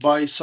22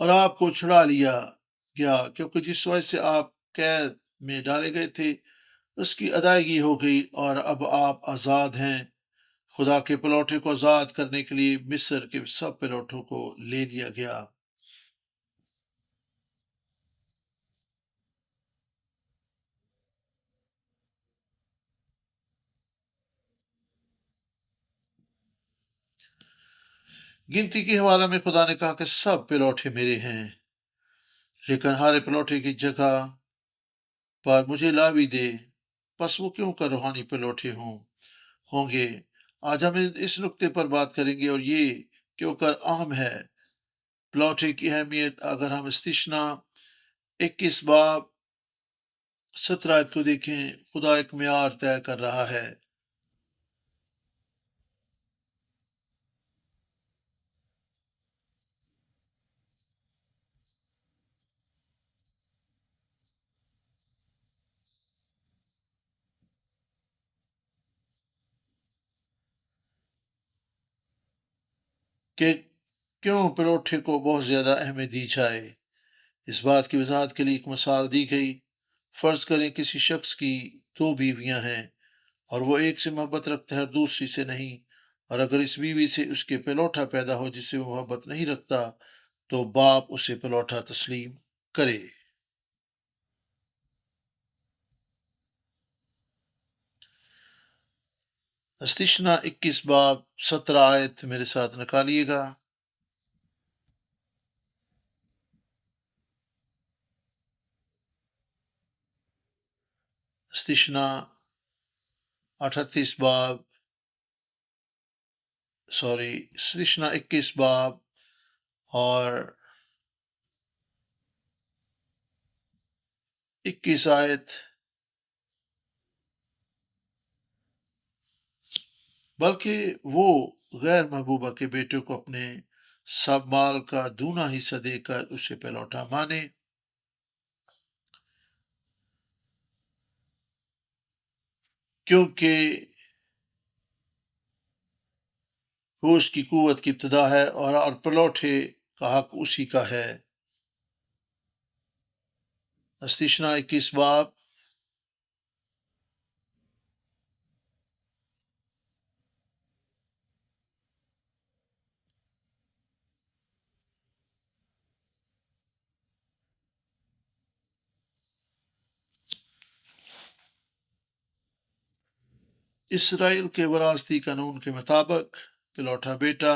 اور آپ کو چھڑا لیا گیا، کیونکہ جس وجہ سے آپ قید میں ڈالے گئے تھے اس کی ادائیگی ہو گئی، اور اب آپ آزاد ہیں۔ خدا کے پلوٹے کو آزاد کرنے کے لیے مصر کے سب پلوٹوں کو لے لیا گیا۔ گنتی کے حوالے میں خدا نے کہا کہ سب پلوٹے میرے ہیں، لیکن ہر پلوٹے کی جگہ پر مجھے لا بھی دے، پس وہ کیوں کر روحانی پلوٹے ہوں گے۔ آج ہم اس نقطے پر بات کریں گے، اور یہ کیوں کر اہم ہے۔ پلوٹے کی اہمیت اگر ہم استثنا 21 باب 17 آیت کو دیکھیں، خدا ایک معیار طے کر رہا ہے کہ کیوں پلوٹے کو بہت زیادہ اہمیت دی جائے۔ اس بات کی وضاحت کے لیے ایک مثال دی گئی۔ فرض کریں کسی شخص کی دو بیویاں ہیں، اور وہ ایک سے محبت رکھتا ہے اور دوسری سے نہیں، اور اگر اس بیوی سے اس کے پلوٹا پیدا ہو جس سے وہ محبت نہیں رکھتا، تو باپ اسے پلوٹا تسلیم کرے۔ استثنا 21 باب 17 آیت میرے ساتھ نکالیے گا۔ استثنا 38 باب استثنا 21 باب اور 21 آیت، بلکہ وہ غیر محبوبہ کے بیٹے کو اپنے سب مال کا دونا حصہ دے کر اسے پلوٹا مانے، کیونکہ وہ اس کی قوت کی ابتدا ہے، اور پلوٹے کا حق اسی کا ہے۔ استثنا 21 باب اسرائیل کے وراثتی قانون کے مطابق پلوٹا بیٹا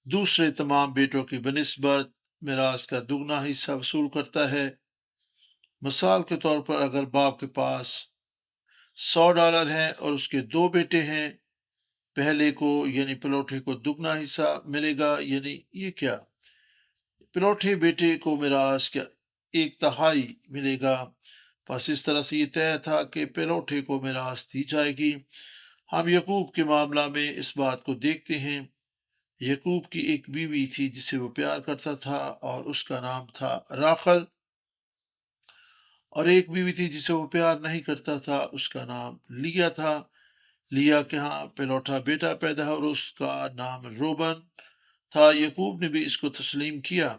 دوسرے تمام بیٹوں کی بنسبت میراث کا دگنا حصہ وصول کرتا ہے۔ مثال کے طور پر اگر باپ کے پاس $100 ہیں اور اس کے دو بیٹے ہیں، پہلے کو یعنی پلوٹے کو دگنا حصہ ملے گا، یعنی یہ کیا، پلوٹے بیٹے کو میراث کا 1/3 ملے گا۔ پس اس طرح سے یہ طے تھا کہ پلوٹے کو میراث دی جائے گی۔ ہم یعقوب کے معاملہ میں اس بات کو دیکھتے ہیں۔ یعقوب کی ایک بیوی تھی جسے وہ پیار کرتا تھا، اور اس کا نام تھا راخل، اور ایک بیوی تھی جسے وہ پیار نہیں کرتا تھا، اس کا نام لیا تھا۔ لیا کے ہاں پلوٹا بیٹا پیدا ہے، اور اس کا نام روبن تھا۔ یعقوب نے بھی اس کو تسلیم کیا۔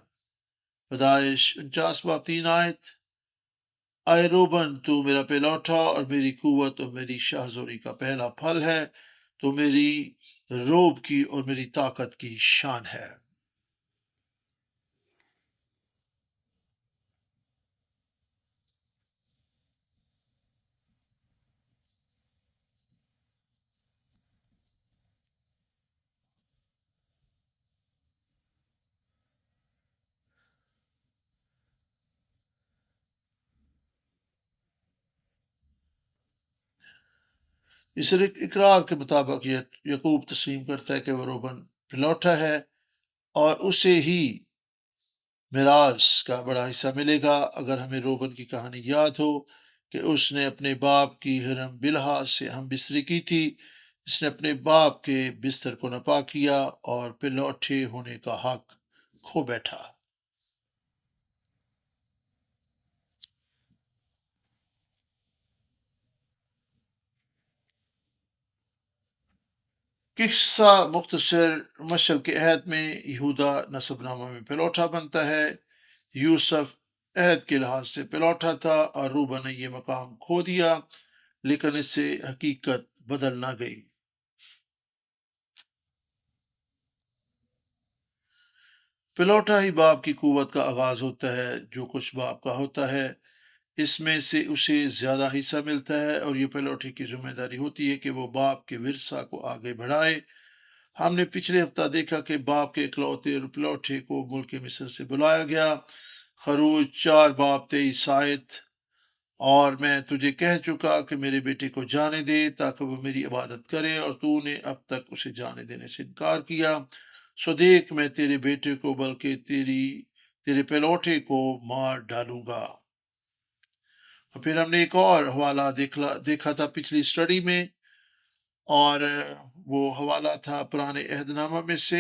پیدائش 49 باب 3 آیت، اے روبن تو میرا پلوٹا اور میری قوت اور میری شاہزوری کا پہلا پھل ہے، تو میری روب کی اور میری طاقت کی شان ہے۔ اس اقرار کے مطابق یعقوب تسلیم کرتا ہے کہ وہ روبن پلوٹا ہے، اور اسے ہی میراث کا بڑا حصہ ملے گا۔ اگر ہمیں روبن کی کہانی یاد ہو کہ اس نے اپنے باپ کی حرم بلحاظ سے ہم بستری کی تھی، اس نے اپنے باپ کے بستر کو ناپاک کیا اور پلوٹے ہونے کا حق کھو بیٹھا۔ قصہ مختصر مشرق کے عہد میں یہودا نسب نامہ میں پلوٹا بنتا ہے۔ یوسف عہد کے لحاظ سے پلوٹا تھا اور روبا نے یہ مقام کھو دیا، لیکن اس سے حقیقت بدل نہ گئی۔ پلوٹا ہی باپ کی قوت کا آغاز ہوتا ہے۔ جو کچھ باپ کا ہوتا ہے اس میں سے اسے زیادہ حصہ ملتا ہے، اور یہ پلوٹے کی ذمہ داری ہوتی ہے کہ وہ باپ کے ورثہ کو آگے بڑھائے۔ ہم نے پچھلے ہفتہ دیکھا کہ باپ کے اکلوتے پلوٹے کو ملک مصر سے بلایا گیا۔ خروج 4:23 اور میں تجھے کہہ چکا کہ میرے بیٹے کو جانے دے تاکہ وہ میری عبادت کرے، اور تو نے اب تک اسے جانے دینے سے انکار کیا۔ سو دیکھ میں تیرے بیٹے کو بلکہ تیرے پلوٹے کو مار ڈالوں گا۔ اور پھر ہم نے ایک اور حوالہ دیکھا تھا پچھلی سٹڈی میں، اور وہ حوالہ تھا پرانے عہد نامہ میں سے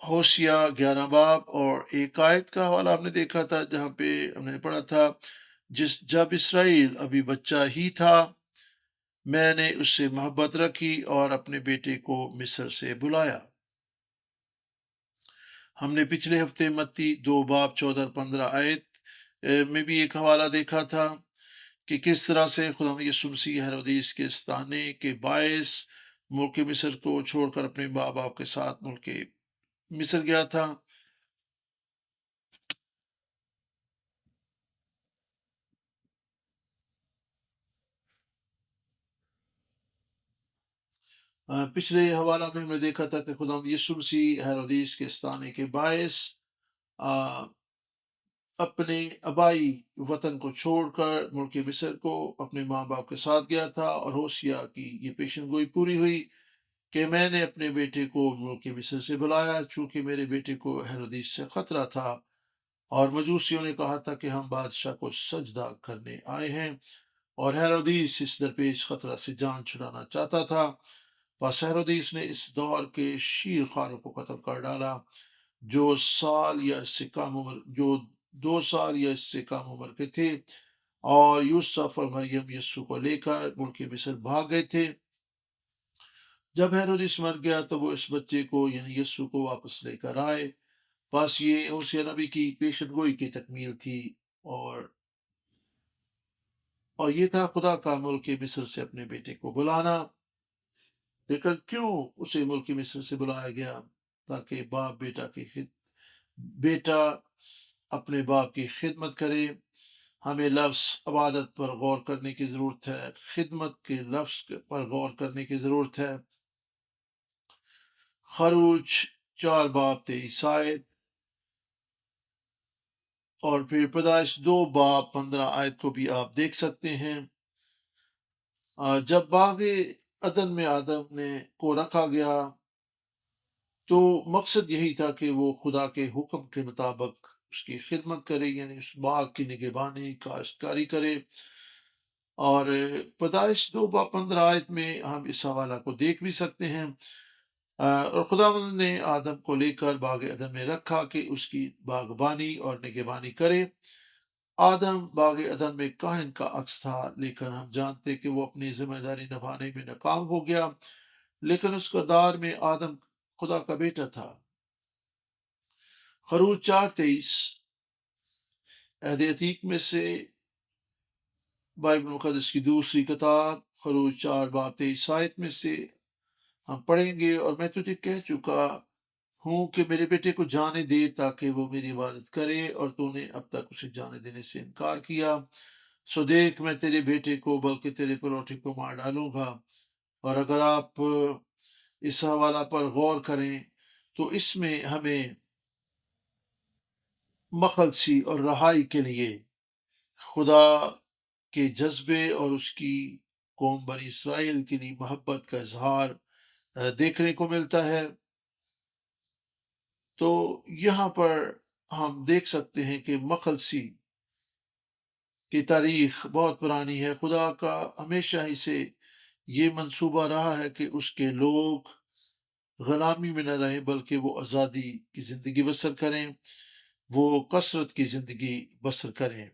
ہوشیہ 11 باب اور 1 آیت کا حوالہ ہم نے دیکھا تھا، جہاں پہ ہم نے پڑھا تھا جب اسرائیل ابھی بچہ ہی تھا میں نے اس سے محبت رکھی اور اپنے بیٹے کو مصر سے بلایا۔ ہم نے پچھلے ہفتے متی 2:14-15 میں بھی ایک حوالہ دیکھا تھا کہ کس طرح سے خدا یسوع مسیح ہیرودیس کے استانے کے باعث ملک مصر کو چھوڑ کر اپنے ماں باپ کے ساتھ ملک مصر گیا تھا۔ پچھلے حوالہ میں ہم نے دیکھا تھا کہ خدا یسوع مسیح ہیرودیس کے استانے کے باعث اپنے آبائی وطن کو چھوڑ کر ملک مصر کو اپنے ماں باپ کے ساتھ گیا تھا، اور ہوشیہ کی یہ پیشن گوئی پوری ہوئی کہ میں نے اپنے بیٹے کو ملک مصر سے بلایا، چونکہ میرے بیٹے کو ہیرودیس سے خطرہ تھا، اور مجوسیوں نے کہا تھا کہ ہم بادشاہ کو سجدہ کرنے آئے ہیں، اور ہیرودیس اس درپیش خطرہ سے جان چھڑانا چاہتا تھا۔ بس ہیرودیس نے اس دور کے شیر خواروں کو قتل کر ڈالا جو 2 سال یا اس سے کم عمر کے تھے، اور یوسف اور مریم یسوع کو لے کر ملک مصر بھاگ گئے تھے۔ جب ہیرودیس مر گیا تو وہ اس بچے کو یعنی یسوع کو واپس لے کر آئے۔ بس یہ ہوشیہ نبی کی پیشن گوئی کی تکمیل تھی، اور یہ تھا خدا کا ملک مصر سے اپنے بیٹے کو بلانا۔ لیکن کیوں اسے ملک مصر سے بلایا گیا؟ تاکہ بیٹا اپنے باپ کی خدمت کرے۔ ہمیں لفظ عبادت پر غور کرنے کی ضرورت ہے، خدمت کے لفظ پر غور کرنے کی ضرورت ہے۔ خروج 4:23 اور پھر پیدائش 2:15 کو بھی آپ دیکھ سکتے ہیں۔ جب باغ عدن میں آدم کو رکھا گیا تو مقصد یہی تھا کہ وہ خدا کے حکم کے مطابق اس کی خدمت کرے، یعنی اس باغ کی نگہبانی کاشتکاری کرے۔ اور پیدائش 2:15 میں ہم اس حوالہ کو دیکھ بھی سکتے ہیں۔ اور خداوند نے آدم کو لے کر باغ عدن میں رکھا کہ اس کی باغبانی اور نگہبانی کرے۔ آدم باغ عدن میں کاہن کا عکس تھا، لیکن ہم جانتے کہ وہ اپنی ذمہ داری نبھانے میں ناکام ہو گیا، لیکن اس کردار میں آدم خدا کا بیٹا تھا۔ خروج 4:23 عہد عتیق میں سے بائبل مقدس کی دوسری کتاب خروج 4:23 میں سے ہم پڑھیں گے، اور میں تجھے کہہ چکا ہوں کہ میرے بیٹے کو جانے دے تاکہ وہ میری عبادت کرے، اور تو نے اب تک اسے جانے دینے سے انکار کیا۔ سو دیکھ میں تیرے بیٹے کو بلکہ تیرے پلوٹے کو مار ڈالوں گا۔ اور اگر آپ اس حوالہ پر غور کریں تو اس میں ہمیں مخلصی اور رہائی کے لیے خدا کے جذبے اور اس کی قوم بنی اسرائیل کے لیے محبت کا اظہار دیکھنے کو ملتا ہے۔ تو یہاں پر ہم دیکھ سکتے ہیں کہ مخلصی کی تاریخ بہت پرانی ہے۔ خدا کا ہمیشہ ہی سے یہ منصوبہ رہا ہے کہ اس کے لوگ غلامی میں نہ رہیں، بلکہ وہ آزادی کی زندگی بسر کریں، وہ کثرت کی زندگی بسر کریں۔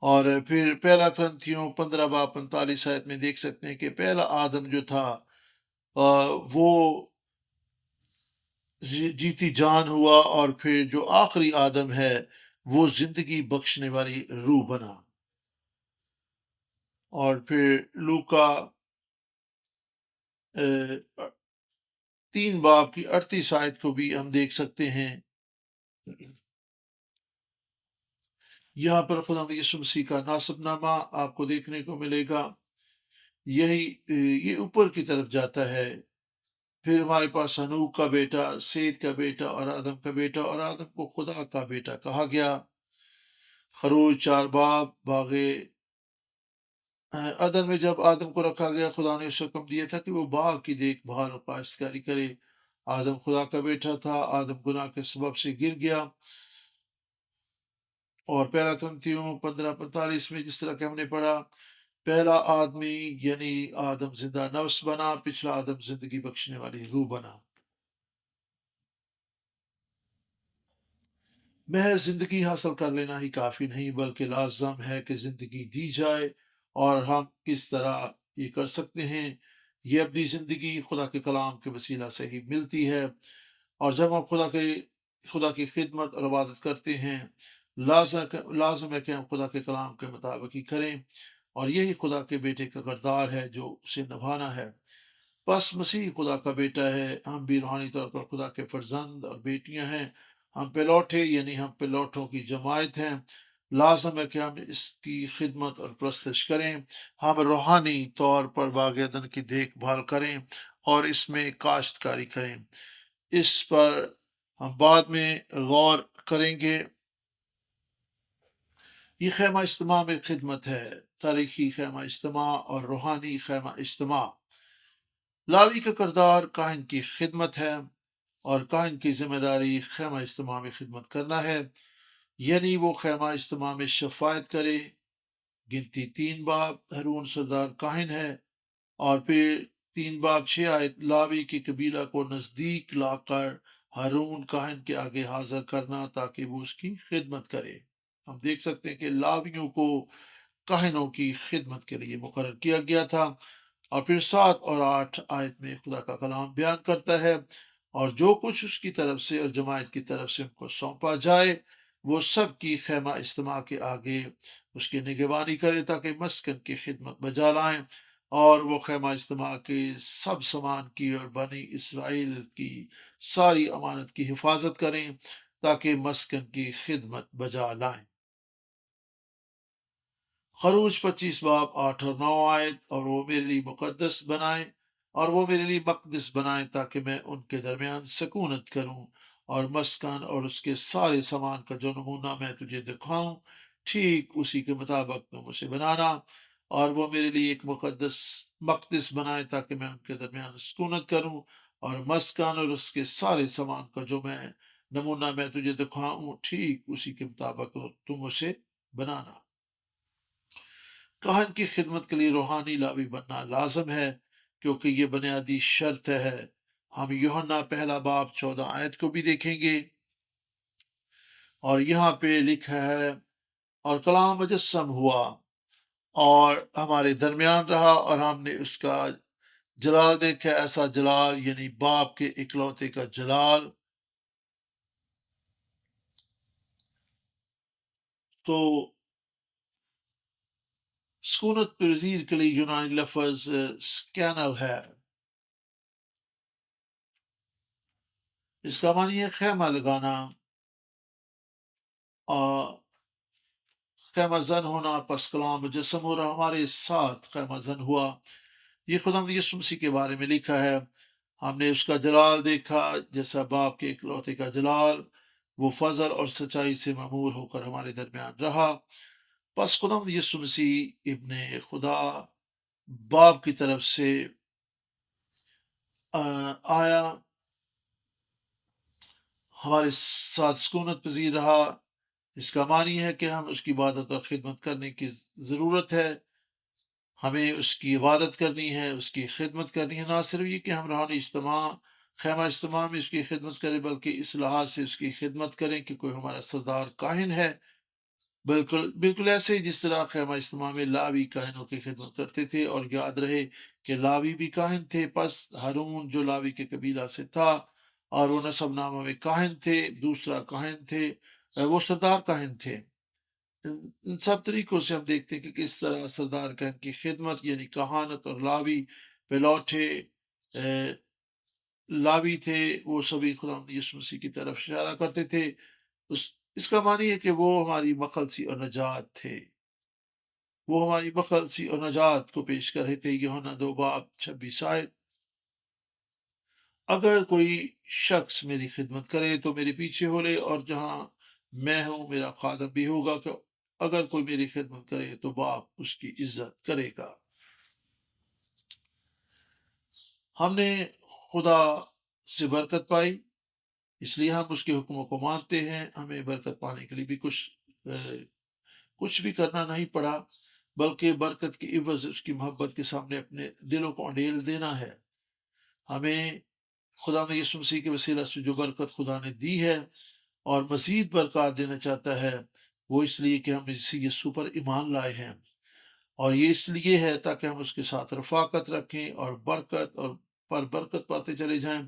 اور پھر پہلا کرنتھیوں 15 باب 45 آیت میں دیکھ سکتے ہیں کہ پہلا آدم جو تھا وہ جیتی جان ہوا، اور پھر جو آخری آدم ہے وہ زندگی بخشنے والی روح بنا۔ اور پھر لوکا 3 باب کی 38 آیت کو بھی ہم دیکھ سکتے ہیں۔ یہاں پر خدا یسوع مسیح کا ناسب نامہ آپ کو دیکھنے کو ملے گا، یہ اوپر کی طرف جاتا ہے۔ پھر ہمارے پاس ہنوک کا بیٹا، سید کا بیٹا اور آدم کا بیٹا، اور آدم کو خدا کا بیٹا کہا گیا۔ خروج 4 باب باغ عدن میں جب آدم کو رکھا گیا، خدا نے اس حکم دیا تھا کہ وہ باغ کی دیکھ بھال اور کاشتکاری کرے۔ آدم خدا کا بیٹا تھا، آدم گناہ کے سبب سے گر گیا، اور پہلا کرنتھیوں 15:45 میں جس طرح کہ ہم نے پڑھا، پہلا آدمی یعنی آدم زندہ نفس بنا، پچھلا آدم زندگی بخشنے والی روح بنا۔ محض زندگی حاصل کر لینا ہی کافی نہیں، بلکہ لازم ہے کہ زندگی دی جائے، اور ہم کس طرح یہ کر سکتے ہیں؟ یہ اپنی زندگی خدا کے کلام کے وسیلہ سے ہی ملتی ہے، اور جب ہم خدا کی خدمت اور عبادت کرتے ہیں، لازم ہے کہ ہم خدا کے کلام کے مطابق ہی کریں، اور یہی خدا کے بیٹے کا کردار ہے جو اسے نبھانا ہے۔ بس مسیح خدا کا بیٹا ہے، ہم بھی روحانی طور پر خدا کے فرزند اور بیٹیاں ہیں۔ ہم پلوٹے یعنی ہم پلوٹوں کی جماعت ہیں۔ لازم ہے کہ ہم اس کی خدمت اور پرستش کریں، ہم روحانی طور پر باغ عدن کی دیکھ بھال کریں اور اس میں کاشتکاری کریں۔ اس پر ہم بعد میں غور کریں گے۔ یہ خیمہ اجتماع میں خدمت ہے، تاریخی خیمہ اجتماع اور روحانی خیمہ اجتماع۔ لاوی کا کردار کاہن کی خدمت ہے، اور کاہن کی ذمہ داری خیمہ اجتماع میں خدمت کرنا ہے، یعنی وہ خیمہ اجتماع میں شفاعت کرے۔ گنتی 3 باب ہارون سردار کاہن ہے، اور پھر 3 باب 6 آیت لاوی کی قبیلہ کو نزدیک لا کر ہارون کاہن کے آگے حاضر کرنا تاکہ وہ اس کی خدمت کرے۔ ہم دیکھ سکتے ہیں کہ لاویوں کو کاہنوں کی خدمت کے لیے مقرر کیا گیا تھا۔ اور پھر 7 اور 8 آیت میں خدا کا کلام بیان کرتا ہے، اور جو کچھ اس کی طرف سے اور جماعت کی طرف سے ان کو سونپا جائے، وہ سب کی خیمہ اجتماع کے آگے اس کی نگہبانی کرے تاکہ مسکن کی خدمت بجا لائیں، اور وہ خیمہ اجتماع کے سب سامان کی اور بنی اسرائیل کی ساری امانت کی حفاظت کریں تاکہ مسکن کی خدمت بجا لائیں۔ خروج 25 باب 8 اور 9 آیت، اور وہ میرے لیے مقدس بنائیں اور وہ میرے لیے مقدس بنائیں تاکہ میں ان کے درمیان سکونت کروں، اور مسکن اور اس کے سارے سامان کا جو نمونہ میں تجھے دکھاؤں، ٹھیک اسی کے مطابق تم اسے بنانا، اور وہ میرے لیے ایک مقدس بنائیں تاکہ میں ان کے درمیان سکونت کروں، اور مسکن اور اس کے سارے سامان کا جو نمونہ میں تجھے دکھاؤں، ٹھیک اسی کے مطابق تم اسے بنانا۔ کاہن کی خدمت کے لیے روحانی لاوی بننا لازم ہے، کیونکہ یہ بنیادی شرط ہے۔ ہم یوحنا 1 باب 14 آیت کو بھی دیکھیں گے، اور یہاں پہ لکھا ہے، اور کلام مجسم ہوا اور ہمارے درمیان رہا، اور ہم نے اس کا جلال دیکھا، ایسا جلال یعنی باپ کے اکلوتے کا جلال۔ تو سکونت پذیر کے لیے یونانی لفظ سکینل ہے، اس کا معنی ہے خیمہ لگانا، اور خیمہ زن ہونا۔ پس کلام مجسم ہو رہا ہمارے ساتھ خیمہ زن ہوا۔ یہ خدا یسوع مسیح کے بارے میں لکھا ہے، ہم نے اس کا جلال دیکھا جیسا باپ کے اکلوتے کا جلال، وہ فضل اور سچائی سے معمور ہو کر ہمارے درمیان رہا۔ پس خدا یسوع مسیح ابن خدا باپ کی طرف سے آیا، ہمارے ساتھ سکونت پذیر رہا۔ اس کا معنی ہے کہ ہم اس کی عبادت اور خدمت کرنے کی ضرورت ہے، ہمیں اس کی عبادت کرنی ہے، اس کی خدمت کرنی ہے۔ نہ صرف یہ کہ ہم روحانی خیمہ اجتماع میں اس کی خدمت کریں، بلکہ اس لحاظ سے اس کی خدمت کریں کہ کوئی ہمارا سردار کاہن ہے بالکل بالکل ایسے ہی جس طرح خیمہ اجتماع میں لاوی کاہنوں کی خدمت کرتے تھے، اور یاد رہے کہ لاوی بھی کاہن تھے، پس ہارون جو لاوی کے قبیلہ سے تھا اور وہ نسب نامہ میں کاہن تھے، دوسرا کاہن تھے، وہ سردار کاہن تھے۔ ان سب طریقوں سے ہم دیکھتے ہیں کہ کس طرح سردار کاہن کی خدمت یعنی کہانت اور لاوی پہ لوٹے لاوی تھے، وہ سبھی خدا یسوع مسیح کی طرف اشارہ کرتے تھے۔ اس اس کا معنی ہے کہ وہ ہماری مخلصی اور نجات تھے، وہ ہماری مخلصی اور نجات کو پیش کر رہے تھے۔ یوحنا 2:26 آئے، اگر کوئی شخص میری خدمت کرے تو میرے پیچھے ہو لے، اور جہاں میں ہوں میرا خادم بھی ہوگا، کہ اگر کوئی میری خدمت کرے تو باپ اس کی عزت کرے گا۔ ہم نے خدا سے برکت پائی، اس لیے ہم اس کے حکموں کو مانتے ہیں۔ ہمیں برکت پانے کے لیے بھی کچھ بھی کرنا نہیں پڑا، بلکہ برکت کی عوض اس کی محبت کے سامنے اپنے دلوں کو انڈیل دینا ہے۔ ہمیں خدا میں یسوع مسیح کے وسیلہ سے جو برکت خدا نے دی ہے اور مزید برکات دینا چاہتا ہے، وہ اس لیے کہ ہم اسی یسوع پر ایمان لائے ہیں، اور یہ اس لیے ہے تاکہ ہم اس کے ساتھ رفاقت رکھیں اور برکت اور پر برکت پاتے چلے جائیں۔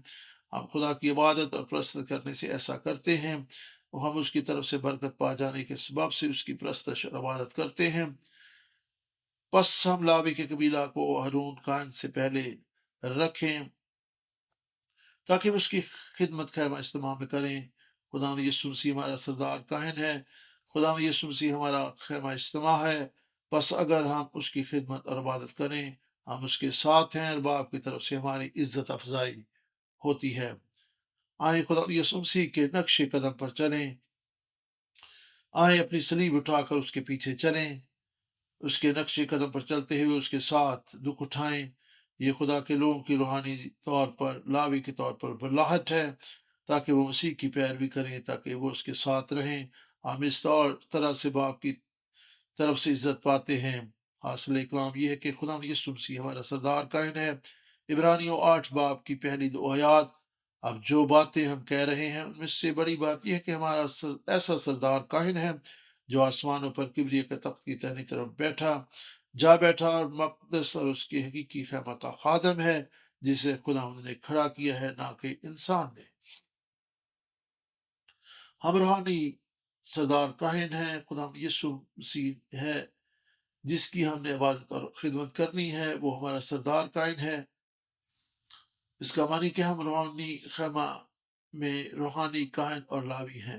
ہم خدا کی عبادت اور پرستش کرنے سے ایسا کرتے ہیں، اور ہم اس کی طرف سے برکت پا جانے کے سبب سے اس کی پرستش اور عبادت کرتے ہیں۔ پس ہم لاوی کے قبیلہ کو ہارون کاہن سے پہلے رکھیں تاکہ وہ اس کی خدمت خیمہ اجتماع میں کریں۔ خدا یسوع مسیح ہمارا سردار کاہن ہے، خدا یسوع مسیح ہمارا خیمہ اجتماع ہے۔ پس اگر ہم اس کی خدمت اور عبادت کریں، ہم اس کے ساتھ ہیں، اور باپ کی طرف سے ہماری عزت افزائی ہوتی ہے۔ آئیں خدا یسوع مسیح کے نقش قدم پر چلیں، آئیں اپنی صلیب اٹھا کر اس کے پیچھے چلیں، اس کے نقش قدم پر چلتے ہوئے اس کے ساتھ دکھ اٹھائیں۔ یہ خدا کے لوگوں کی روحانی طور پر لاوی کے طور پر بلاہٹ ہے، تاکہ وہ مسیح کی پیروی کریں، تاکہ وہ اس کے ساتھ رہیں۔ ہم اس طرح سے باپ کی طرف سے عزت پاتے ہیں۔ حاصل کلام یہ ہے کہ خدا یسوع مسیح ہمارا سردار کائن ہے۔ عبرانیوں 8 باب کی پہلی 2 آیات۔ اب جو باتیں ہم کہہ رہے ہیں ان میں سے بڑی بات یہ ہے کہ ہمارا ایسا سردار کائن ہے جو آسمانوں پر کبریہ کے تخت کی دہنی طرف بیٹھا اور مقدس اور اس کی حقیقی خیمہ کا خادم ہے، جسے خدا نے کھڑا کیا ہے، نہ کہ انسان نے۔ ہم روحانی سردار کاہن ہیں، خدا یسوع مسیح ہے جس کی ہم نے عبادت اور خدمت کرنی ہے، وہ ہمارا سردار کائن ہے۔ اس کا معنی کہ ہم روحانی خیمہ میں روحانی کاہن اور لاوی ہیں۔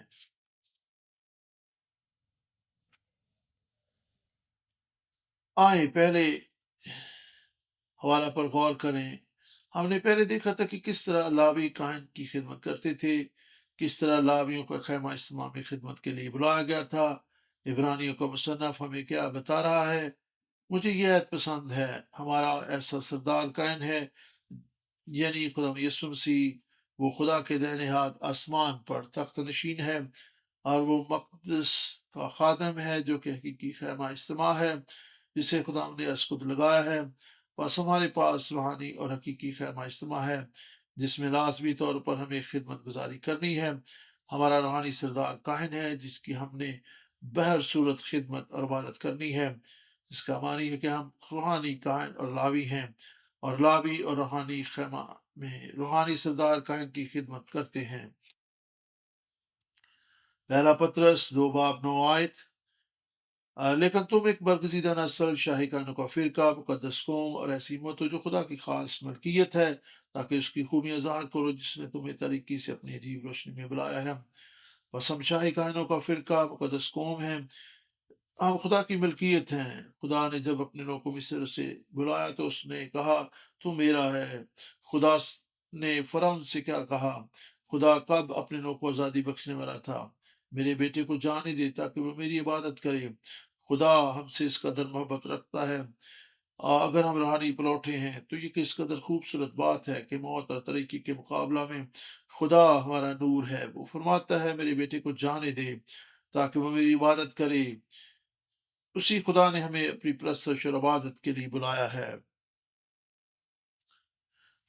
آئیں پہلے حوالہ پر غور کریں۔ ہم نے پہلے دیکھا تھا کہ کس طرح لاوی کاہن کی خدمت کرتے تھے، کس طرح لاویوں کا خیمہ اجتماع میں خدمت کے لیے بلایا گیا تھا۔ عبرانیوں کا مصنف ہمیں کیا بتا رہا ہے؟ مجھے یہ عہد پسند ہے، ہمارا ایسا سردار کائن ہے، یعنی خدا یسوع مسیح، وہ خدا کے دہنے ہاتھ آسمان پر تخت نشین ہے، اور وہ مقدس کا خادم ہے جو کہ حقیقی خیمہ اجتماع ہے، جسے خدا نے اسقد لگایا ہے۔ بس ہمارے پاس روحانی اور حقیقی خیمہ اجتماع ہے جس میں لازمی طور پر ہمیں خدمت گزاری کرنی ہے۔ ہمارا روحانی سردار کاہن ہے جس کی ہم نے بہر صورت خدمت اور عبادت کرنی ہے۔ اس کا معنی ہے کہ ہم روحانی کاہن اور لاوی ہیں، اور لاوی اور روحانی خیمہ میں روحانی سردار کاہن کی خدمت کرتے ہیں۔ پہلا پطرس 2 باب 9 آیت۔ لیکن تم ایک برگزیدہ نسل، شاہی کانوں کا فرقہ، مقدس قوم اور ایسی امت ہو جو خدا کی خاص ملکیت ہے، تاکہ اس کی خوبیاں ظاہر کرو جس نے تمہیں طریقی سے اپنی عجیب روشنی میں بلایا ہے۔ بس ہم شاہی کانوں کا فرقہ، مقدس قوم ہیں، ہم خدا کی ملکیت ہیں۔ خدا نے جب اپنے لوگوں کو مصر سے بلایا تو اس نے کہا تو میرا ہے۔ خدا نے فرعون سے کیا کہا؟ خدا کب اپنے لوگوں کو آزادی بخشنے والا تھا؟ میرے بیٹے کو جانے دے تاکہ وہ میری عبادت کرے۔ خدا ہم سے اس قدر محبت رکھتا ہے۔ اگر ہم روحانی پلوٹے ہیں تو یہ کس قدر خوبصورت بات ہے کہ موت اور ترقی کے مقابلہ میں خدا ہمارا نور ہے۔ وہ فرماتا ہے میرے بیٹے کو جانے دے تاکہ وہ میری عبادت کرے۔ اسی خدا نے ہمیں اپنی پرستش اور عبادت کے لیے بلایا ہے۔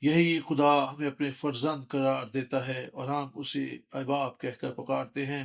یہی خدا ہمیں اپنے فرزند قرار دیتا ہے اور ہم اسے احباب کہہ کر پکارتے ہیں۔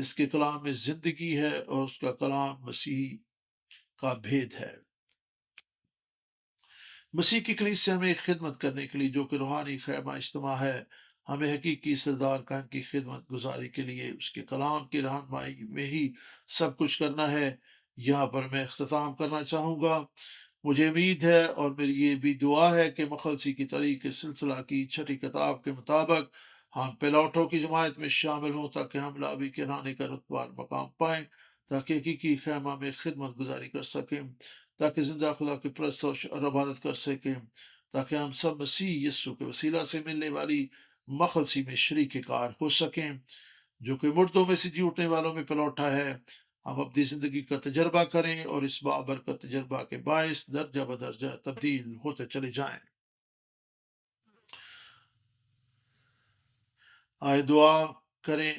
اس کے کلام میں زندگی ہے اور اس کا کلام مسیح کا بھید ہے۔ مسیح کی کلیسیا میں خدمت کرنے کے لیے جو کہ روحانی خیمہ اجتماع ہے، ہمیں حقیقی سردار کہن کی خدمت گزاری کے لیے اس کے کلام کی رہنمائی میں ہی سب کچھ کرنا ہے۔ یہاں پر میں اختتام کرنا چاہوں گا۔ مجھے امید ہے اور میری یہ بھی دعا ہے کہ مخلصی کی تاریخ کے سلسلہ کی چھٹی کتاب کے مطابق ہم پیلوٹوں کی جماعت میں شامل ہوں، تاکہ ہم لابی کے رانے کا رتبہ اور مقام پائیں، تاکہ حقیقی خیمہ میں خدمت گزاری کر سکیں، تاکہ زندہ خدا کی پرست اور عبادت کر سکیں، تاکہ ہم سب مسیح یسو کے وسیلہ سے ملنے والی مخلصی میں شریک کار ہو سکیں، جو کہ مردوں میں سے جی اٹھنے والوں میں پلوٹا ہے۔ ہم اپنی زندگی کا تجربہ کریں اور اس بابرکت تجربہ کے باعث درجہ بدرجہ تبدیل ہوتے چلے جائیں۔ آئے دعا کریں۔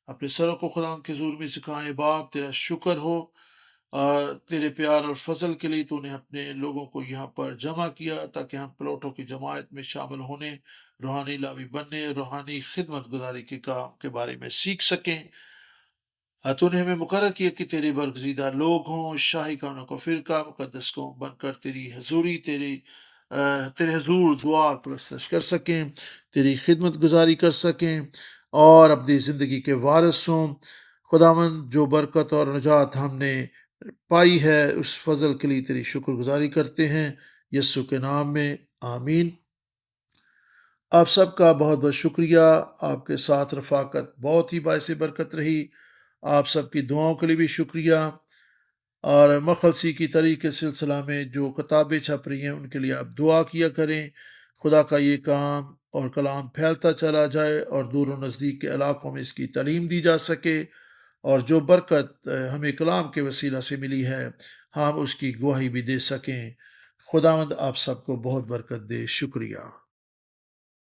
اپنے سروں کو خدا کے حضور میں سکھائیں۔ باپ تیرا شکر ہو تیرے پیار اور فضل کے لیے تو نے اپنے لوگوں کو یہاں پر جمع کیا، تاکہ ہم پلوٹوں کی جماعت میں شامل ہونے، روحانی لاوی بننے، روحانی خدمت گزاری کے کام کے بارے میں سیکھ سکیں۔ تو نے ہمیں مقرر کیا کہ تیرے برگزیدہ لوگ ہوں، شاہی کانوں کو فرقہ مقدس کو بن کر تیری حضوری تیرے حضور دعا اور پرستش کر سکیں، تیری خدمت گزاری کر سکیں اور اپنی زندگی کے وارث ہوں۔ خداوند، جو برکت اور نجات ہم نے پائی ہے اس فضل کے لیے تیری شکر گزاری کرتے ہیں، یسوع کے نام میں آمین۔ آپ سب کا بہت بہت شکریہ۔ آپ کے ساتھ رفاقت بہت ہی باعث برکت رہی۔ آپ سب کی دعاؤں کے لیے بھی شکریہ، اور مخلصی کی تاریخ کے سلسلہ میں جو کتابیں چھپ رہی ہیں ان کے لیے آپ دعا کیا کریں۔ خدا کا یہ کام اور کلام پھیلتا چلا جائے اور دور و نزدیک کے علاقوں میں اس کی تعلیم دی جا سکے، اور جو برکت ہمیں کلام کے وسیلہ سے ملی ہے ہم اس کی گواہی بھی دے سکیں۔ خداوند آپ سب کو بہت برکت دے۔ شکریہ۔